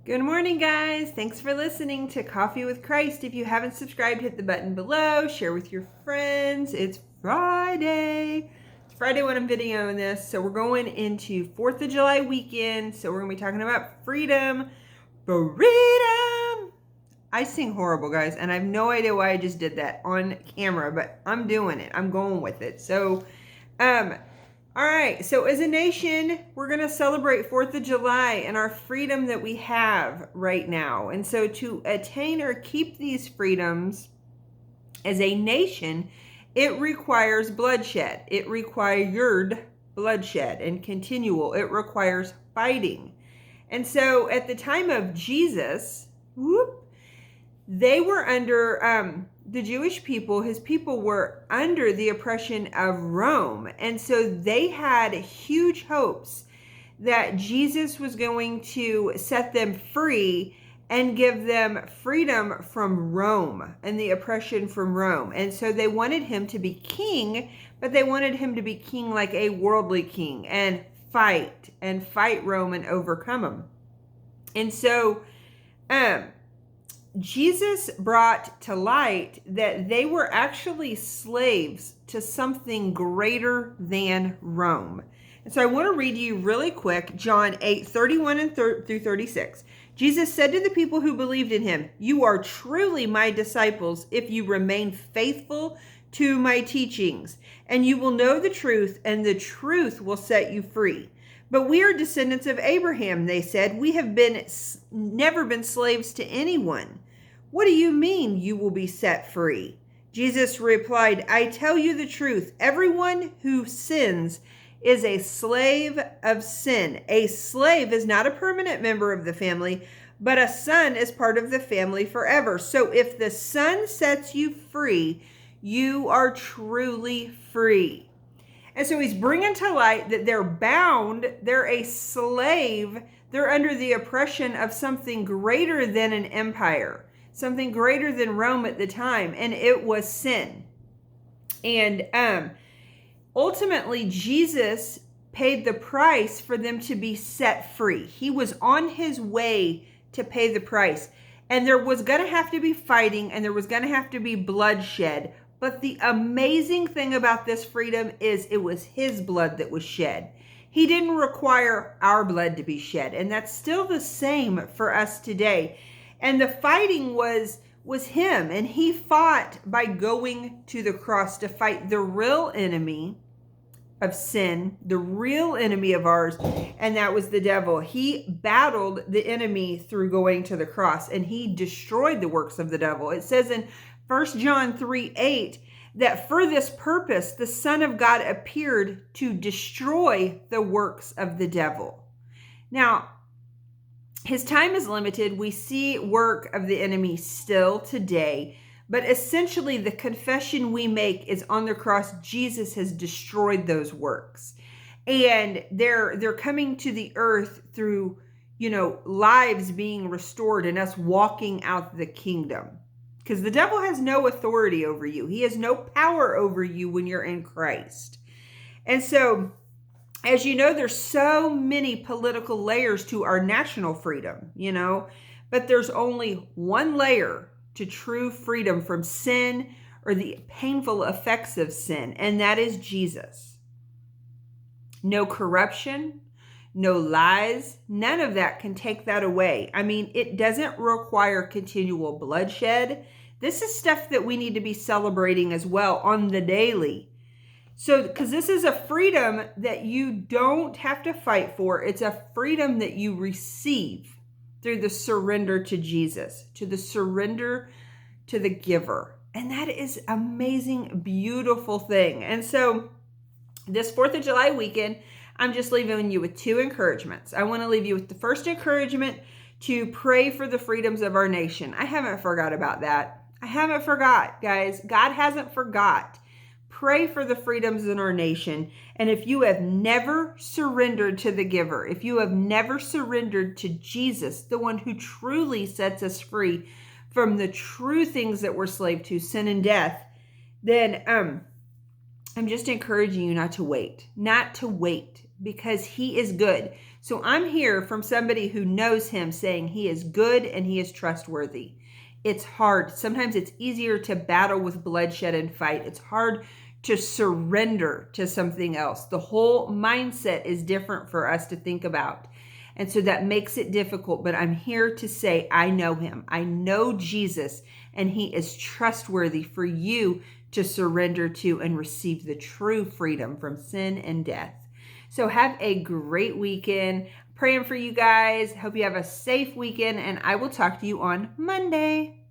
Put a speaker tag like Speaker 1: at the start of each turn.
Speaker 1: Good morning, guys. Thanks for listening to Coffee with Christ. If you haven't subscribed, hit the button below. Share with your friends. It's Friday. It's Friday when I'm videoing this. So we're going into 4th of July weekend. So we're going to be talking about freedom. Freedom! I sing horrible, guys. And I have no idea why I just did that on camera. But I'm doing it. I'm going with it. So, all right, so as a nation, we're going to celebrate 4th of July and our freedom that we have right now. And so to attain or keep these freedoms as a nation, it requires bloodshed. It required bloodshed and continual. It requires fighting. And so at the time of Jesus, they were under the Jewish people, his people were under the oppression of Rome. And so they had huge hopes that Jesus was going to set them free and give them freedom from Rome and the oppression from Rome. And so they wanted him to be king, but they wanted him to be king like a worldly king and fight Rome and overcome them. And so, Jesus brought to light that they were actually slaves to something greater than Rome. And so I want to read you really quick, John 8:31 through 36. Jesus said to the people who believed in him, "You are truly my disciples if you remain faithful to my teachings, and you will know the truth, and the truth will set you free." "But we are descendants of Abraham," they said. "We have never been slaves to anyone." "What do you mean you will be set free?" Jesus replied, "I tell you the truth. Everyone who sins is a slave of sin. A slave is not a permanent member of the family, but a son is part of the family forever. So if the Son sets you free, you are truly free." And so he's bringing to light that they're bound, they're a slave, they're under the oppression of something greater than an empire, something greater than Rome at the time, and it was sin. And ultimately, Jesus paid the price for them to be set free. He was on his way to pay the price. And there was going to have to be fighting, and there was going to have to be bloodshed. But the amazing thing about this freedom is it was his blood that was shed. He didn't require our blood to be shed. And that's still the same for us today. And the fighting was him. And he fought by going to the cross to fight the real enemy of sin, the real enemy of ours, and that was the devil. He battled the enemy through going to the cross, and he destroyed the works of the devil. It says in 1 John 3:8 that for this purpose, the Son of God appeared to destroy the works of the devil. Now, his time is limited. We see work of the enemy still today. But essentially, the confession we make is on the cross, Jesus has destroyed those works. And they're coming to the earth through, lives being restored and us walking out the kingdom. Because the devil has no authority over you. He has no power over you when you're in Christ. And so, as you know, there's so many political layers to our national freedom, but there's only one layer to true freedom from sin or the painful effects of sin, and that is Jesus. No corruption, no lies, none of that can take that away. I mean, it doesn't require continual bloodshed. This is stuff that we need to be celebrating as well on the daily. So, because this is a freedom that you don't have to fight for, it's a freedom that you receive through the surrender to Jesus, to the surrender to the giver. And that is amazing, beautiful thing. And so this 4th of July weekend, I'm just leaving you with 2 encouragements. I want to leave you with the first encouragement to pray for the freedoms of our nation. I haven't forgot about that. I haven't forgot, guys. God hasn't forgot. Pray for the freedoms in our nation. And if you have never surrendered to the giver, if you have never surrendered to Jesus, the one who truly sets us free from the true things that we're slave to, sin and death, then I'm just encouraging you not to wait, because he is good. So I'm here from somebody who knows him saying he is good and he is trustworthy. It's hard. Sometimes it's easier to battle with bloodshed and fight. It's hard to surrender to something else. The whole mindset is different for us to think about. And so that makes it difficult. But I'm here to say, I know him. I know Jesus, and he is trustworthy for you to surrender to and receive the true freedom from sin and death. So have a great weekend. Praying for you guys. Hope you have a safe weekend, and I will talk to you on Monday.